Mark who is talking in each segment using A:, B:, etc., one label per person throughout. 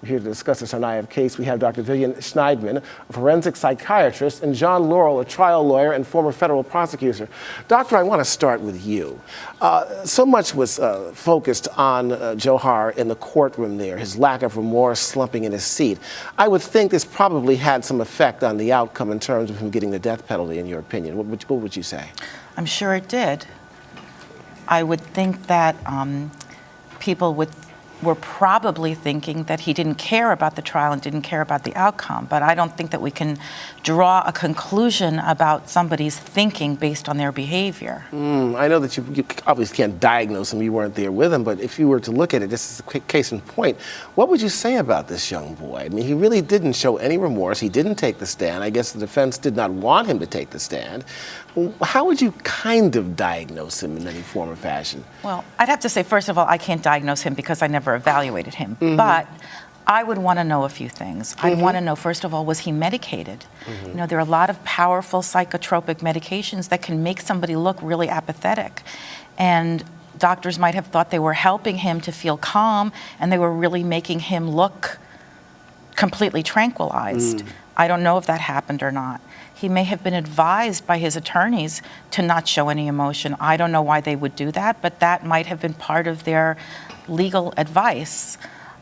A: We're here to discuss this on I Have Case. We have Dr. Vivian Chern, a forensic psychiatrist, and John Laurel, a trial lawyer and former federal prosecutor. Doctor, I want to start with you. So much was focused on Johar in the courtroom there, his lack of remorse, slumping in his seat. I would think this probably had some effect on the outcome in terms of him getting the death penalty, in your opinion. What would you say? I'm
B: sure it did. I would think that people were probably thinking that he didn't care about the trial and didn't care about the outcome, but I don't think that we can draw a conclusion about somebody's thinking based on their behavior. I know that you obviously can't diagnose him, you weren't there with him, but if you were to look at it, this is a quick case in point, what would you say about this young boy? I mean, he really didn't show any remorse, he didn't take the stand, I guess the defense did not want him to take the stand. How would you kind of diagnose him in any form or fashion? Well, I'd have to say, first of all, I can't diagnose him because I never evaluated him. But I would want to know a few things. I'd want to know, first of all, was he medicated? You know, there are a lot of powerful psychotropic medications that can make somebody look really apathetic. And doctors might have thought they were helping him to feel calm, and they were really making him look completely tranquilized. I don't know if that happened or not. He may have been advised by his attorneys to not show any emotion. I don't know why they would do that, but that might have been part of their legal advice.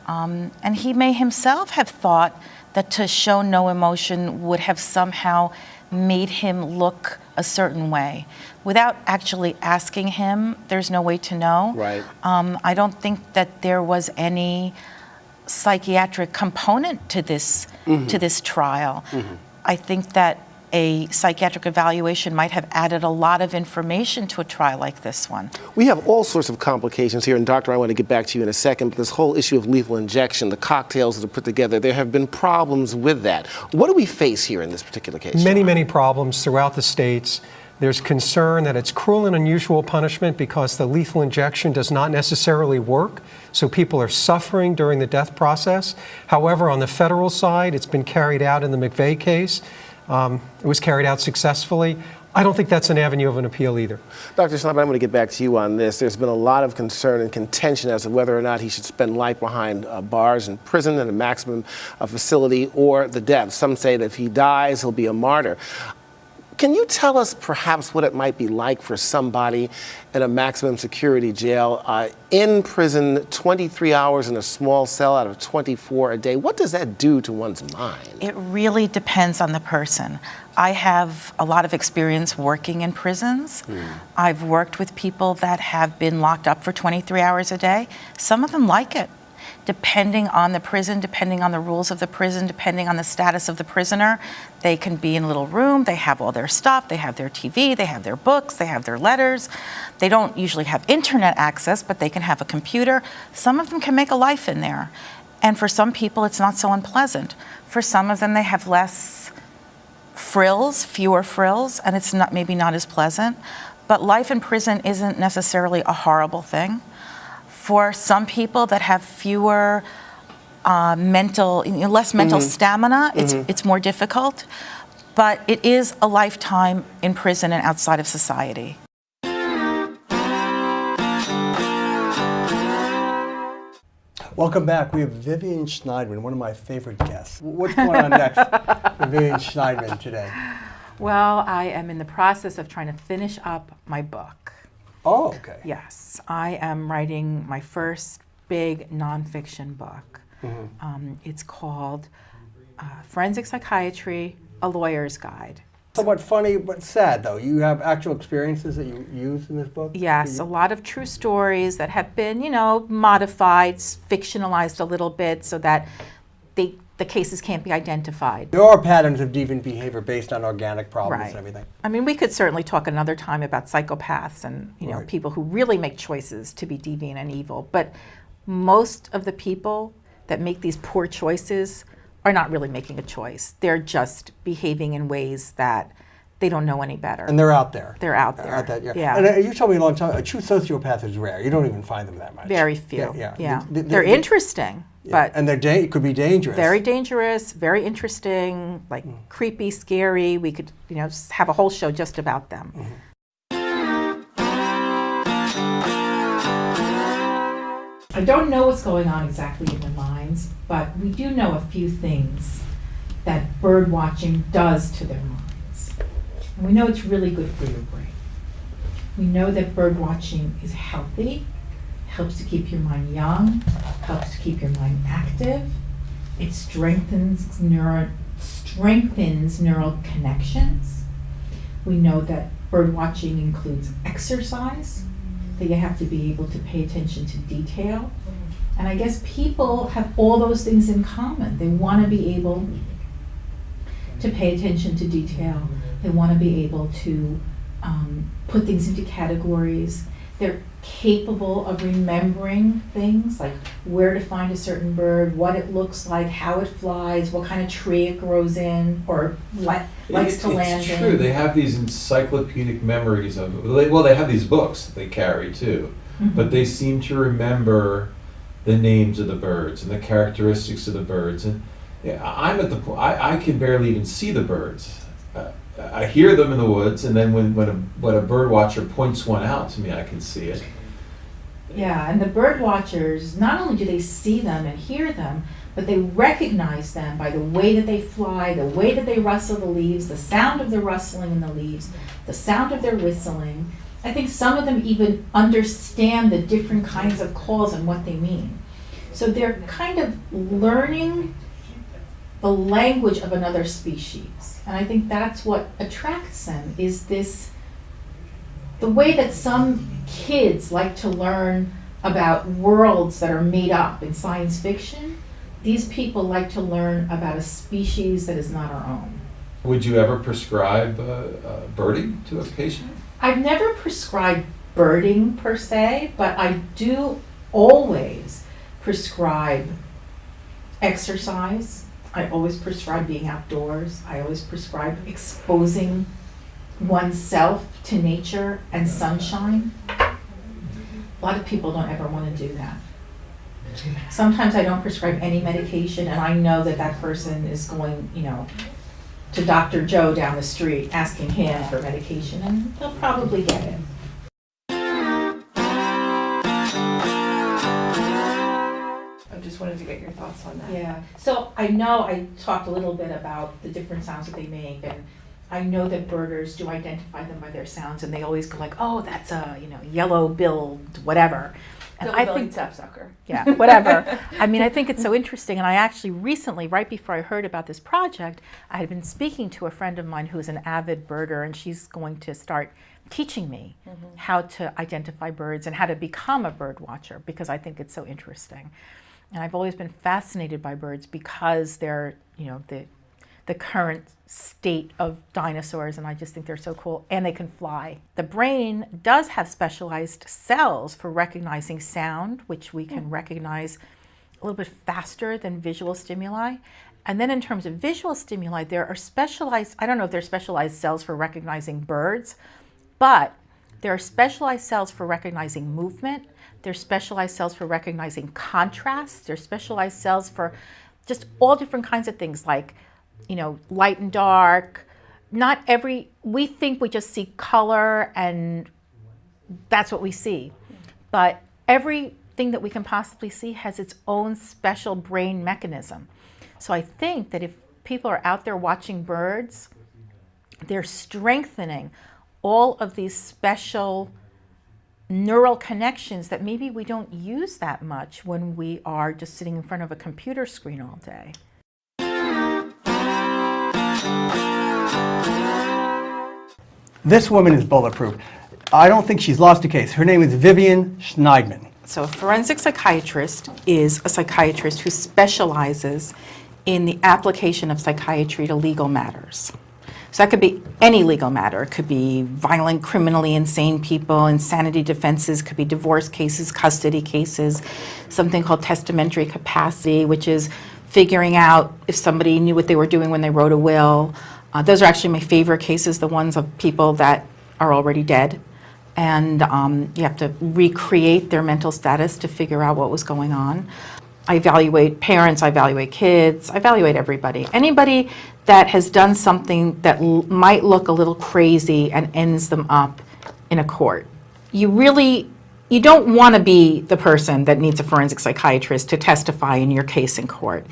B: And he may himself have thought that to show no emotion would have somehow made him look a certain way. Without actually asking him, there's no way to know. Right. I don't think that there was any psychiatric component to this trial. I think that a psychiatric evaluation might have added a lot of information to a trial like this one. We have all sorts of complications here, and Doctor, I want to get back to you in a second, but this whole issue of lethal injection, the cocktails that are put together, there have been problems with that. What do we face here in this particular case?
C: Many problems throughout the states. There's concern that it's cruel and unusual punishment because the lethal injection does not necessarily work, so people are suffering during the death process. However, on the federal side, it's been carried out in the McVeigh case. It was carried out successfully. I don't think that's an avenue of an appeal either. Dr. Shnaidman, I'm going to get back to you on this. There's been a lot of concern and contention as to whether or not he should spend life behind bars in prison in a maximum facility or the death. Some say that if he dies, he'll be a martyr. Can you tell us perhaps what it might be like for somebody in a maximum security jail in prison 23 hours in a small cell out of 24 a day? What does that do to one's mind? It really depends on the person. I have a lot of experience working in prisons. I've worked with people that have been locked up for 23 hours a day. Some of them like it. Depending on the prison, depending on the rules of the prison, depending on the status of the prisoner, they can be in a little room, they have all their stuff, they have their TV, they have their books, they have their letters. They don't usually have internet access, but they can have a computer. Some of them can make a life in there. And for some people, it's not so unpleasant. For some of them, they have less frills, fewer frills, and it's maybe not as pleasant. But life in prison isn't necessarily a horrible thing. For some people that have fewer less mental stamina, it's more difficult, but it is a lifetime in prison and outside of society.
D: Welcome back. We have Vivian Chernshnaidman, one of my favorite guests. What's going on next for Vivian Chernshnaidman today?
B: Well, I am in the process of trying to finish up my book.
D: Oh, okay.
B: Yes, I am writing my first big nonfiction book. It's called Forensic Psychiatry, A Lawyer's Guide.
D: Somewhat funny, but sad, though. You have actual experiences that you use in this book?
B: Yes, a lot of true stories that have been, modified, fictionalized a little bit so that the cases can't be identified.
D: There are patterns of deviant behavior based on organic problems and everything.
B: I mean, we could certainly talk another time about psychopaths and people who really make choices to be deviant and evil. But most of the people that make these poor choices are not really making a choice. They're just behaving in ways that they don't know any better.
D: And they're out there.
B: They're out there.
D: Yeah. And you told me a long time, a true sociopath is rare. You don't even find them that much.
B: Very few. Yeah. They're interesting. But
D: and it could be dangerous.
B: Very dangerous, very interesting, like creepy, scary. We could, have a whole show just about them.
E: I don't know what's going on exactly in their minds, but we do know a few things that bird watching does to their minds. And we know it's really good for your brain. We know that bird watching is healthy, helps to keep your mind young, helps to keep your mind active. It strengthens neural connections. We know that bird watching includes exercise, that you have to be able to pay attention to detail. And I guess people have all those things in common. They want to be able to pay attention to detail. They want to be able to put things into categories. They're capable of remembering things like where to find a certain bird, what it looks like, how it flies, what kind of tree it grows in or likes to land in.
F: It's true. They have these encyclopedic memories of, well, they have these books that they carry too, but they seem to remember the names of the birds and the characteristics of the birds. And I'm at the point, I can barely even see the birds. I hear them in the woods, and then when a bird watcher points one out to me, I can see it.
E: Yeah, and the bird watchers, not only do they see them and hear them, but they recognize them by the way that they fly, the way that they rustle the leaves, the sound of the rustling in the leaves, the sound of their whistling. I think some of them even understand the different kinds of calls and what they mean. So they're kind of learning the language of another species. And I think that's what attracts them, is this, the way that some kids like to learn about worlds that are made up in science fiction. These people like to learn about a species that is not our own.
F: Would you ever prescribe birding to a patient?
E: I've never prescribed birding per se, but I do always prescribe exercise. I always prescribe being outdoors. I always prescribe exposing oneself to nature and sunshine. A lot of people don't ever want to do that. Sometimes I don't prescribe any medication, and I know that that person is going, to Dr. Joe down the street asking him for medication, and they'll probably get it.
G: I just wanted to get your thoughts on that.
E: Yeah, so I know I talked a little bit about the different sounds that they make, and I know that birders do identify them by their sounds, and they always go like, oh, that's a, yellow-billed whatever. And I think
G: sapsucker.
E: Yeah, whatever. I mean, I think it's so interesting, and I actually recently, right before I heard about this project, I had been speaking to a friend of mine who's an avid birder, and she's going to start teaching me how to identify birds and how to become a bird watcher, because I think it's so interesting. And I've always been fascinated by birds because they're, the current state of dinosaurs, and I just think they're so cool, and they can fly. The brain does have specialized cells for recognizing sound, which we can recognize a little bit faster than visual stimuli. And then in terms of visual stimuli, there are specialized, I don't know if they're specialized cells for recognizing birds, but there are specialized cells for recognizing movement. There's specialized cells for recognizing contrast. There's specialized cells for just all different kinds of things like, light and dark. We think we just see color and that's what we see. But everything that we can possibly see has its own special brain mechanism. So I think that if people are out there watching birds, they're strengthening all of these special neural connections that maybe we don't use that much when we are just sitting in front of a computer screen all day.
D: This woman is bulletproof. I don't think she's lost a case. Her name is Vivian Chern.
B: So a forensic psychiatrist is a psychiatrist who specializes in the application of psychiatry to legal matters. So that could be any legal matter. It could be violent, criminally insane people, insanity defenses, could be divorce cases, custody cases, something called testamentary capacity, which is figuring out if somebody knew what they were doing when they wrote a will. Those are actually my favorite cases, the ones of people that are already dead. And you have to recreate their mental status to figure out what was going on. I evaluate parents, I evaluate kids, I evaluate everybody. Anybody that has done something that might look a little crazy and ends them up in a court. You really
E: you don't want to be the person that needs a forensic psychiatrist to testify in your case in court.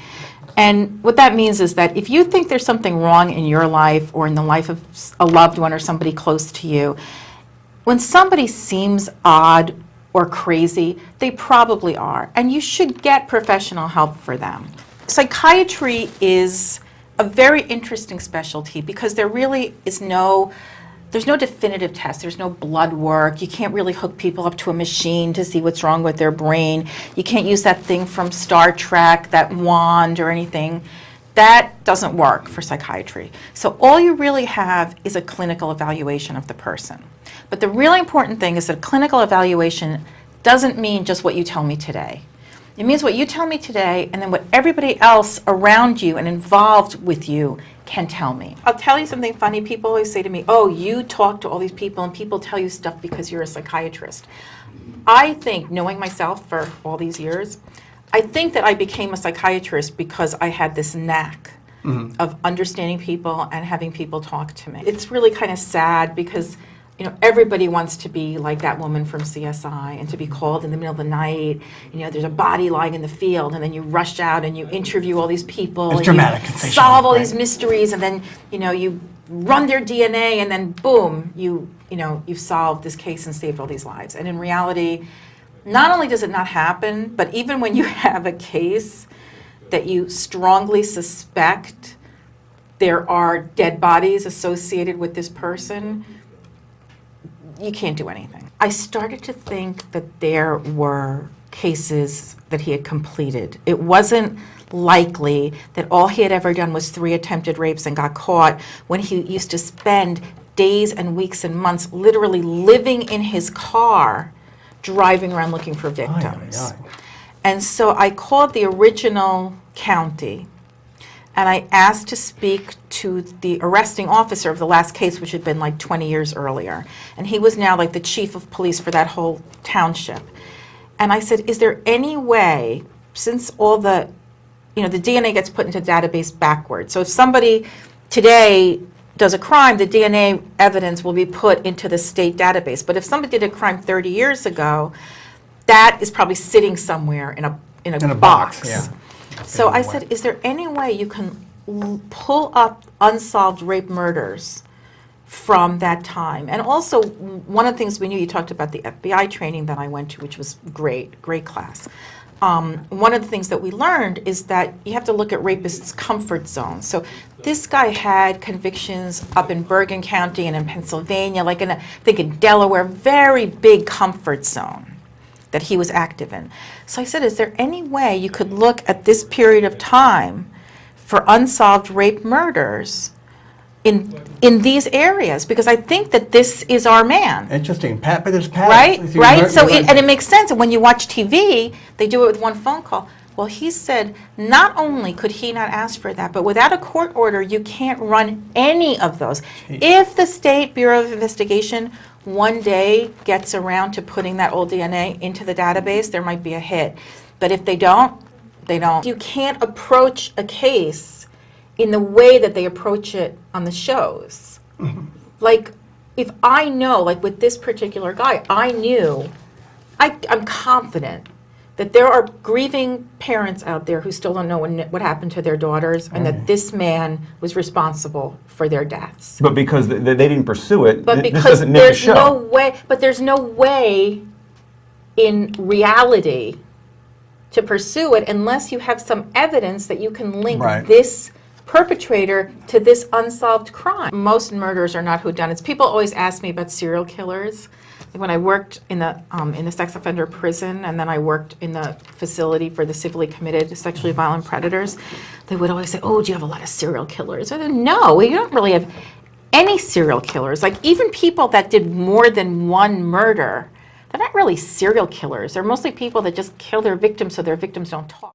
E: And what that means is that if you think there's something wrong in your life or in the life of a loved one or somebody close to you, when somebody seems odd or crazy, they probably are. And you should get professional help for them. Psychiatry is a very interesting specialty because there really is there's no definitive test. There's no blood work. You can't really hook people up to a machine to see what's wrong with their brain. You can't use that thing from Star Trek, that wand or anything. That doesn't work for psychiatry. So all you really have is a clinical evaluation of the person. But the really important thing is that a clinical evaluation doesn't mean just what you tell me today. It means what you tell me today and then what everybody else around you and involved with you can tell me. I'll tell you something funny. People always say to me, oh, you talk to all these people and people tell you stuff because you're a psychiatrist. I think, knowing myself for all these years, I think that I became a psychiatrist because I had this knack of understanding people and having people talk to me. It's really kind of sad because everybody wants to be like that woman from CSI and to be called in the middle of the night. There's a body lying in the field, and then you rush out and you interview all these people.
D: It's
E: and
D: dramatic.
E: You solve all these mysteries, and then you run their DNA, and then boom, you've solved this case and saved all these lives. And in reality, not only does it not happen, but even when you have a case that you strongly suspect there are dead bodies associated with this person, you can't do anything. I started to think that there were cases that he had completed. It wasn't likely that all he had ever done was 3 attempted rapes and got caught, when he used to spend days and weeks and months literally living in his car, driving around looking for victims. And so I called the original county, and I asked to speak to the arresting officer of the last case, which had been like 20 years earlier. And he was now like the chief of police for that whole township. And I said, is there any way, since all the DNA gets put into database backwards. So if somebody today does a crime, the DNA evidence will be put into the state database. But if somebody did a crime 30 years ago, that is probably sitting somewhere in a box.
D: Yeah.
E: So I said, is there any way you can pull up unsolved rape murders from that time? And also, one of the things we knew, you talked about the FBI training that I went to, which was great class. One of the things that we learned is that you have to look at rapists' comfort zones. So this guy had convictions up in Bergen County and in Pennsylvania, like I think in Delaware, very big comfort zone that he was active in. So I said, is there any way you could look at this period of time for unsolved rape murders in these areas? Because I think that this is our man.
D: Interesting. But there's patterns.
E: Right? So it makes sense. And when you watch TV, they do it with one phone call. Well, he said not only could he not ask for that, but without a court order, you can't run any of those. If the State Bureau of Investigation one day gets around to putting that old DNA into the database, there might be a hit. But if they don't, they don't. You can't approach a case in the way that they approach it on the shows. Like, if I know, like with this particular guy, I'm confident that there are grieving parents out there who still don't know what happened to their daughters, and that this man was responsible for their deaths.
H: But because they didn't pursue it,
E: But
H: this
E: because
H: doesn't make a
E: there's
H: show.
E: there's no way in reality to pursue it unless you have some evidence that you can link this perpetrator to this unsolved crime. Most murders are not whodunits. People always ask me about serial killers. When I worked in the sex offender prison, and then I worked in the facility for the civilly committed sexually violent predators, they would always say, oh, do you have a lot of serial killers? I said, no, we don't really have any serial killers. Like, even people that did more than one murder, they're not really serial killers. They're mostly people that just kill their victims so their victims don't talk.